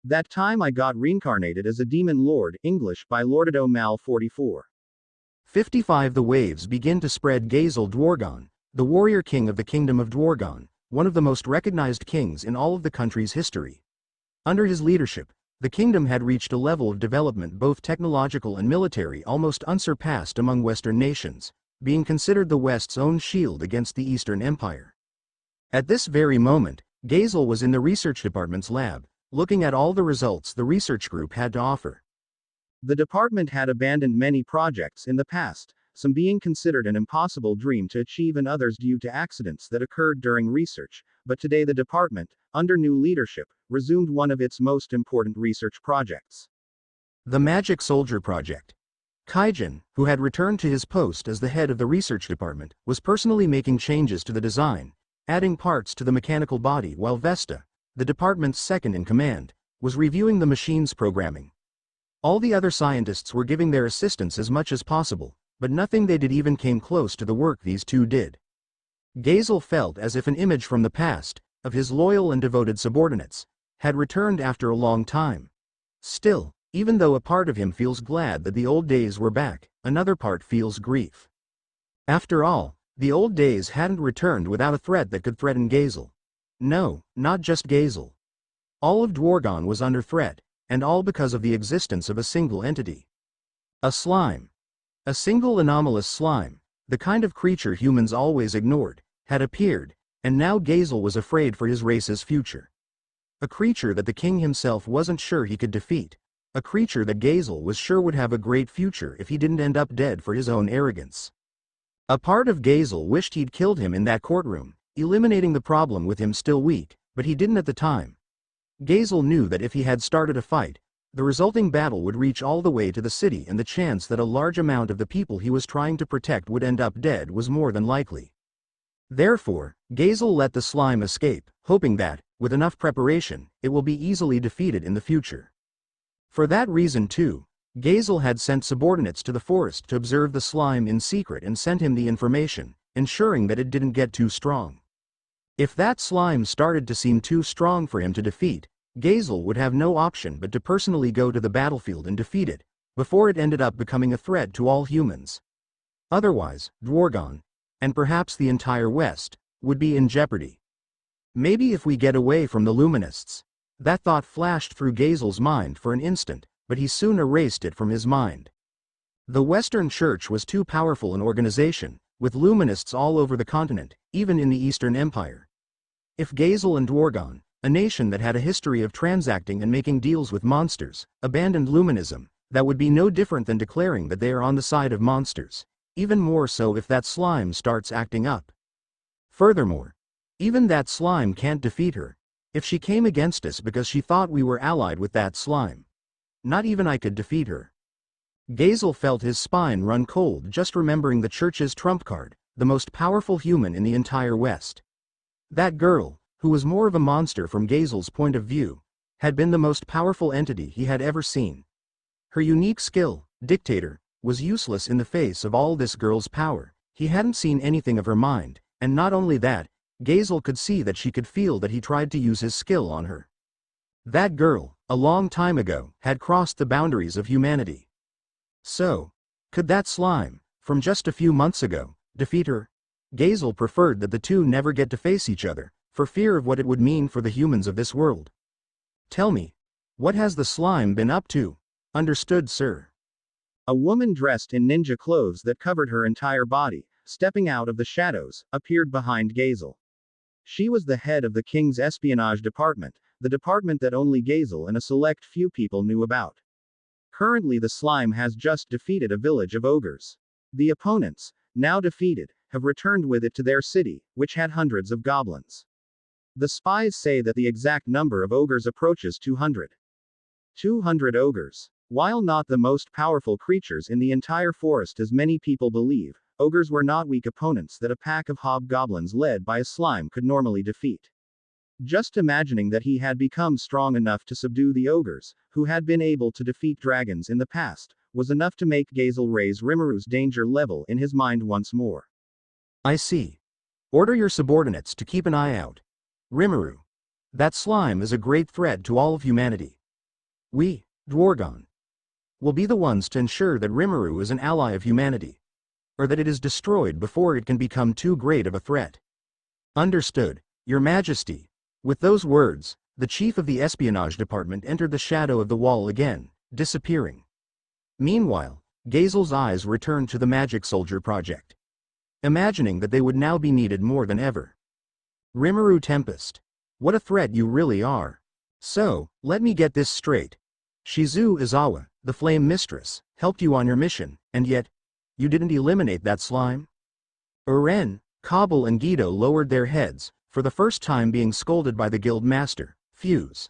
That time I got reincarnated as a demon lord, English by LordedoMal44. 55 The waves begin to spread. Gazel Dwargon, the warrior king of the kingdom of Dwargon, one of the most recognized kings in all of the country's history. Under his leadership, the kingdom had reached a level of development both technological and military almost unsurpassed among Western nations, being considered the West's own shield against the Eastern Empire. At this very moment, Gazel was in the research department's lab, looking at all the results the research group had to offer. The department had abandoned many projects in the past, some being considered an impossible dream to achieve and others due to accidents that occurred during research, but today the department, under new leadership, resumed one of its most important research projects. The Magic Soldier Project. Kaijin, who had returned to his post as the head of the research department, was personally making changes to the design, adding parts to the mechanical body, while Vesta, the department's second-in-command, was reviewing the machine's programming. All the other scientists were giving their assistance as much as possible, but nothing they did even came close to the work these two did. Gazel felt as if an image from the past, of his loyal and devoted subordinates, had returned after a long time. Still, even though a part of him feels glad that the old days were back, another part feels grief. After all, the old days hadn't returned without a threat that could threaten Gazel. No, not just Gazel. All of Dwargon was under threat, and all because of the existence of a single entity. A slime. A single anomalous slime, the kind of creature humans always ignored, had appeared, and now Gazel was afraid for his race's future. A creature that the king himself wasn't sure he could defeat. A creature that Gazel was sure would have a great future if he didn't end up dead for his own arrogance. A part of Gazel wished he'd killed him in that courtroom, eliminating the problem with him still weak, but he didn't at the time. Gazel knew that if he had started a fight, the resulting battle would reach all the way to the city, and the chance that a large amount of the people he was trying to protect would end up dead was more than likely. Therefore, Gazel let the slime escape, hoping that, with enough preparation, it will be easily defeated in the future. For that reason too, Gazel had sent subordinates to the forest to observe the slime in secret and sent him the information, ensuring that it didn't get too strong. If that slime started to seem too strong for him to defeat, Gazel would have no option but to personally go to the battlefield and defeat it, before it ended up becoming a threat to all humans. Otherwise, Dwargon, and perhaps the entire West, would be in jeopardy. Maybe if we get away from the Luminists. That thought flashed through Gazel's mind for an instant, but he soon erased it from his mind. The Western Church was too powerful an organization, with Luminists all over the continent, even in the Eastern Empire. If Gazel and Dwargon, a nation that had a history of transacting and making deals with monsters, abandoned Luminism, that would be no different than declaring that they are on the side of monsters, even more so if that slime starts acting up. Furthermore, even that slime can't defeat her, if she came against us because she thought we were allied with that slime. Not even I could defeat her. Gazel felt his spine run cold just remembering the Church's trump card, the most powerful human in the entire West. That girl, who was more of a monster from Gazel's point of view, had been the most powerful entity he had ever seen. Her unique skill, Dictator, was useless in the face of all this girl's power. He hadn't seen anything of her mind, and not only that, Gazel could see that she could feel that he tried to use his skill on her. That girl, a long time ago, had crossed the boundaries of humanity. So, could that slime, from just a few months ago, defeat her? Gazel preferred that the two never get to face each other, for fear of what it would mean for the humans of this world. Tell me, what has the slime been up to? Understood, sir. A woman dressed in ninja clothes that covered her entire body, stepping out of the shadows, appeared behind Gazel. She was the head of the king's espionage department, the department that only Gazel and a select few people knew about. Currently the slime has just defeated a village of ogres. The opponents, now defeated, have returned with it to their city, which had hundreds of goblins. The spies say that the exact number of ogres approaches 200. 200 ogres. While not the most powerful creatures in the entire forest as many people believe, ogres were not weak opponents that a pack of hobgoblins led by a slime could normally defeat. Just imagining that he had become strong enough to subdue the ogres, who had been able to defeat dragons in the past, was enough to make Gazel raise Rimuru's danger level in his mind once more. I see. Order your subordinates to keep an eye out. Rimuru. That slime is a great threat to all of humanity. We, Dwargon, will be the ones to ensure that Rimuru is an ally of humanity, or that it is destroyed before it can become too great of a threat. Understood, Your Majesty. With those words, the chief of the espionage department entered the shadow of the wall again, disappearing. Meanwhile, Gazel's eyes returned to the Magic Soldier project, imagining that they would now be needed more than ever. Rimuru Tempest. What a threat you really are. So, let me get this straight. Shizu Izawa, the Flame Mistress, helped you on your mission, and yet, you didn't eliminate that slime? Uren, Kabul and Guido lowered their heads, for the first time being scolded by the guild master, Fuse.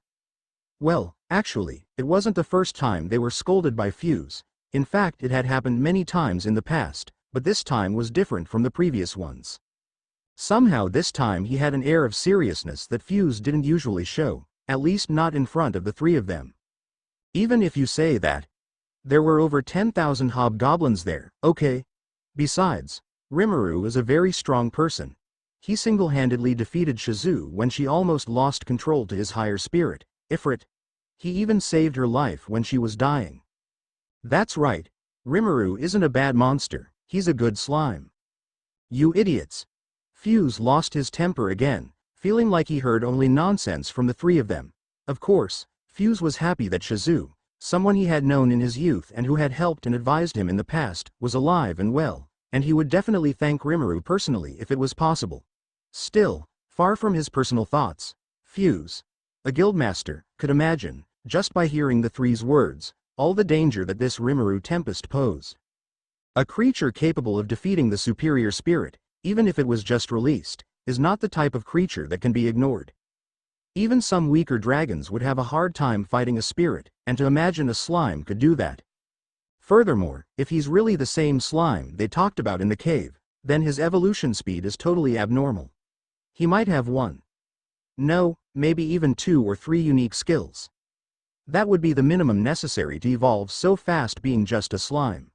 Well, actually, it wasn't the first time they were scolded by Fuse. In fact, it had happened many times in the past, but this time was different from the previous ones. Somehow this time he had an air of seriousness that Fuse didn't usually show, at least not in front of the three of them. Even if you say that, there were over 10,000 hobgoblins there, okay? Besides, Rimuru is a very strong person. He single-handedly defeated Shizu when she almost lost control to his higher spirit, Ifrit. He even saved her life when she was dying. That's right, Rimuru isn't a bad monster, he's a good slime. You idiots. Fuse lost his temper again, feeling like he heard only nonsense from the three of them. Of course, Fuse was happy that Shizu, someone he had known in his youth and who had helped and advised him in the past, was alive and well, and he would definitely thank Rimuru personally if it was possible. Still, far from his personal thoughts, Fuse, a guildmaster, could imagine, just by hearing the three's words, all the danger that this Rimuru Tempest posed. A creature capable of defeating the superior spirit, even if it was just released, is not the type of creature that can be ignored. Even some weaker dragons would have a hard time fighting a spirit, and to imagine a slime could do that. Furthermore, if he's really the same slime they talked about in the cave, then his evolution speed is totally abnormal. He might have one. No, maybe even 2 or 3 unique skills. That would be the minimum necessary to evolve so fast being just a slime.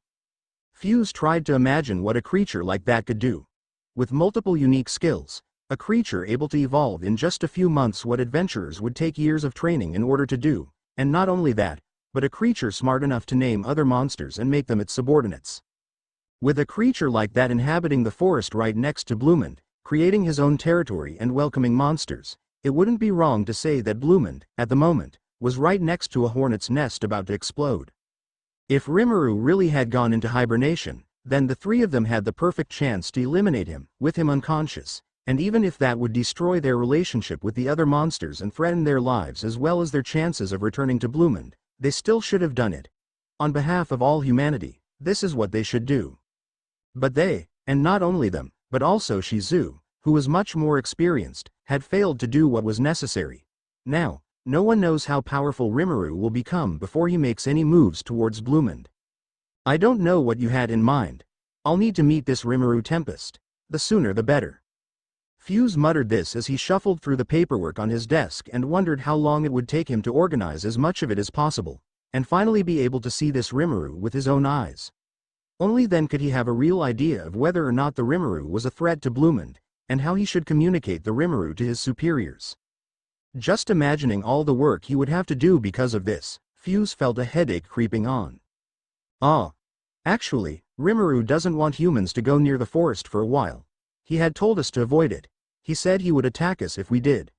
Fuse tried to imagine what a creature like that could do. With multiple unique skills, a creature able to evolve in just a few months what adventurers would take years of training in order to do, and not only that, but a creature smart enough to name other monsters and make them its subordinates. With a creature like that inhabiting the forest right next to Bloomond, creating his own territory and welcoming monsters, it wouldn't be wrong to say that Bloomond, at the moment, was right next to a hornet's nest about to explode. If Rimuru really had gone into hibernation, then the three of them had the perfect chance to eliminate him, with him unconscious, and even if that would destroy their relationship with the other monsters and threaten their lives as well as their chances of returning to Bloomond, they still should have done it. On behalf of all humanity, this is what they should do. But they, and not only them, but also Shizu, who was much more experienced, had failed to do what was necessary. Now, no one knows how powerful Rimuru will become before he makes any moves towards Bloomond. I don't know what you had in mind. I'll need to meet this Rimuru Tempest. The sooner the better. Fuse muttered this as he shuffled through the paperwork on his desk and wondered how long it would take him to organize as much of it as possible, and finally be able to see this Rimuru with his own eyes. Only then could he have a real idea of whether or not the Rimuru was a threat to Bloomond, and how he should communicate the Rimuru to his superiors. Just imagining all the work he would have to do because of this, Fuse felt a headache creeping on. Actually, Rimuru doesn't want humans to go near the forest for a while. He had told us to avoid it. He said he would attack us if we did.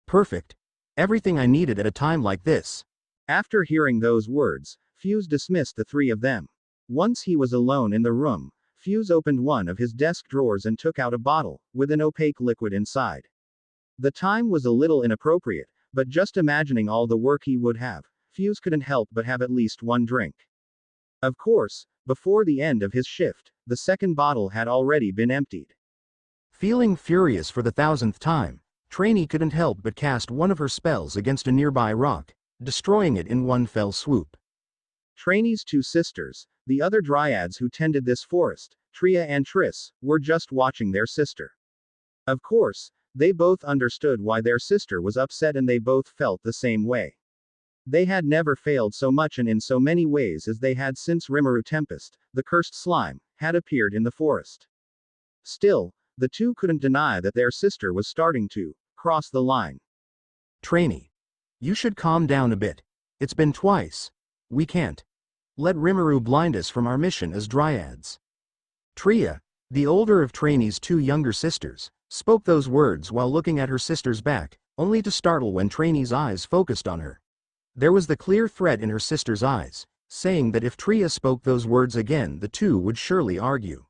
Perfect. Everything I needed at a time like this. After hearing those words, Fuse dismissed the three of them. Once he was alone in the room, Fuse opened one of his desk drawers and took out a bottle, with an opaque liquid inside. The time was a little inappropriate, but just imagining all the work he would have, Fuse couldn't help but have at least one drink. Of course, before the end of his shift, the second bottle had already been emptied. Feeling furious for the 1000th time, Trainee couldn't help but cast one of her spells against a nearby rock, destroying it in one fell swoop. Trainee's 2 sisters, the other dryads who tended this forest, Tria and Triss, were just watching their sister. Of course, they both understood why their sister was upset and they both felt the same way. They had never failed so much and in so many ways as they had since Rimuru Tempest, the cursed slime, had appeared in the forest. Still, the two couldn't deny that their sister was starting to cross the line. Trainee, you should calm down a bit. It's been twice. We can't let Rimuru blind us from our mission as dryads. Tria, the older of Trainee's two younger sisters, spoke those words while looking at her sister's back, only to startle when Trainee's eyes focused on her. There was the clear threat in her sister's eyes, saying that if Tria spoke those words again the two would surely argue.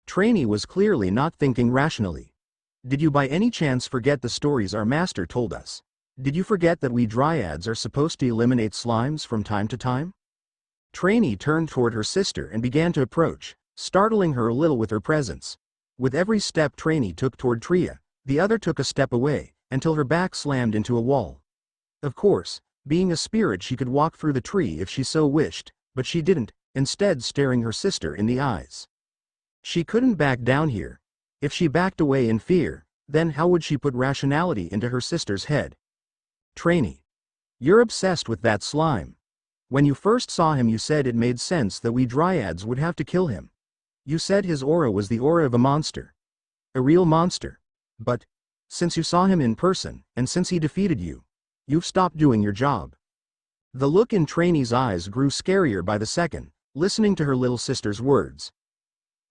Trainee was clearly not thinking rationally. Did you by any chance forget the stories our master told us? Did you forget that we dryads are supposed to eliminate slimes from time to time? Trainee turned toward her sister and began to approach, startling her a little with her presence. With every step Trainee took toward Tria, the other took a step away, until her back slammed into a wall. Of course, being a spirit she could walk through the tree if she so wished, but she didn't, instead staring her sister in the eyes. She couldn't back down here. If she backed away in fear, then how would she put rationality into her sister's head? Trainee. You're obsessed with that slime. When you first saw him you said it made sense that we dryads would have to kill him. You said his aura was the aura of a monster. A real monster. But, since you saw him in person, and since he defeated you, you've stopped doing your job. The look in Trainee's eyes grew scarier by the second, listening to her little sister's words.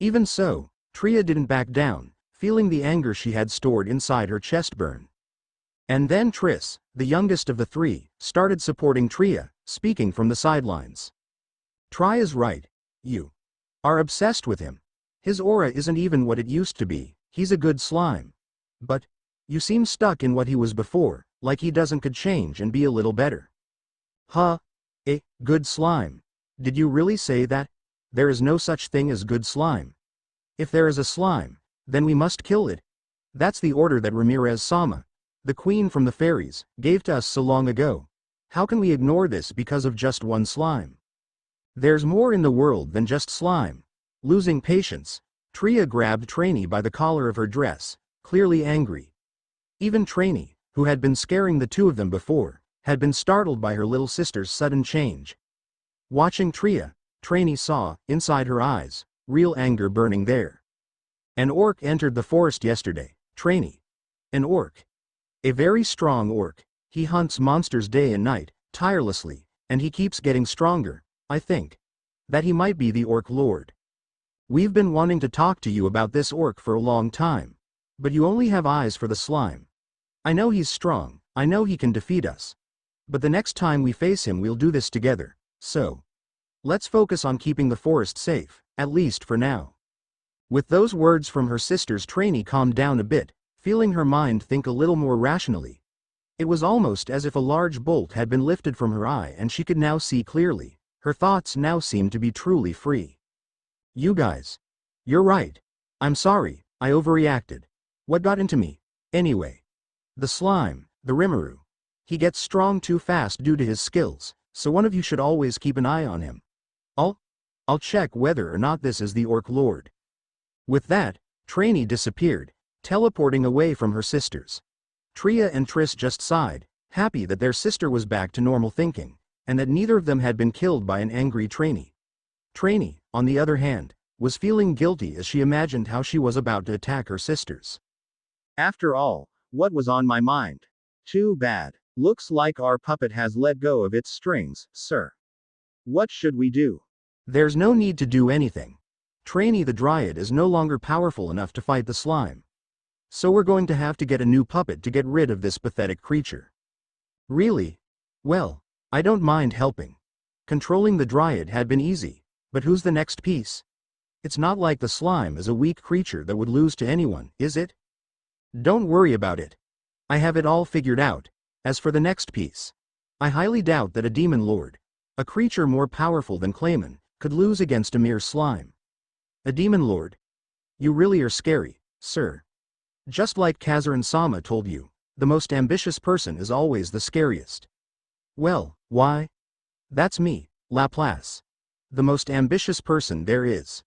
Even so, Tria didn't back down, feeling the anger she had stored inside her chest burn. And then Triss, the youngest of the three, started supporting Tria, speaking from the sidelines. Tria's right. You are obsessed with him. His aura isn't even what it used to be, he's a good slime. But you seem stuck in what he was before, like he could change and be a little better. Huh? Good slime. Did you really say that? There is no such thing as good slime. If there is a slime, then we must kill it. That's the order that Ramirez-sama, the queen from the fairies, gave to us so long ago. How can we ignore this because of just one slime? There's more in the world than just slime. Losing patience, Tria grabbed Trainee by the collar of her dress, clearly angry. Even Trainee, who had been scaring the two of them before, had been startled by her little sister's sudden change. Watching Tria, Trainee saw, inside her eyes, real anger burning there. An orc entered the forest yesterday, Trainee. An orc. A very strong orc. He hunts monsters day and night, tirelessly, and he keeps getting stronger. I think that he might be the Orc Lord. We've been wanting to talk to you about this orc for a long time. But you only have eyes for the slime. I know he's strong, I know he can defeat us. But the next time we face him we'll do this together, so let's focus on keeping the forest safe, at least for now. With those words from her sisters Trainee calmed down a bit, feeling her mind think a little more rationally. It was almost as if a large bolt had been lifted from her eye and she could now see clearly. Her thoughts now seemed to be truly free. You guys. You're right. I'm sorry, I overreacted. What got into me? Anyway. The slime, the Rimuru. He gets strong too fast due to his skills, so one of you should always keep an eye on him. I'll check whether or not this is the Orc Lord. With that, Trainee disappeared, teleporting away from her sisters. Tria and Triss just sighed, happy that their sister was back to normal thinking, and that neither of them had been killed by an angry Trainee. Trainee, on the other hand, was feeling guilty as she imagined how she was about to attack her sisters. After all, what was on my mind? Too bad. Looks like our puppet has let go of its strings, sir. What should we do? There's no need to do anything. Trainee the Dryad is no longer powerful enough to fight the slime. So we're going to have to get a new puppet to get rid of this pathetic creature. Really? Well, I don't mind helping. Controlling the Dryad had been easy, but who's the next piece? It's not like the slime is a weak creature that would lose to anyone, is it? Don't worry about it. I have it all figured out. As for the next piece, I highly doubt that a demon lord, a creature more powerful than Clayman, could lose against a mere slime. A demon lord? You really are scary, sir. Just like Kazarin-sama told you, the most ambitious person is always the scariest. Well, why? That's me, Laplace. The most ambitious person there is.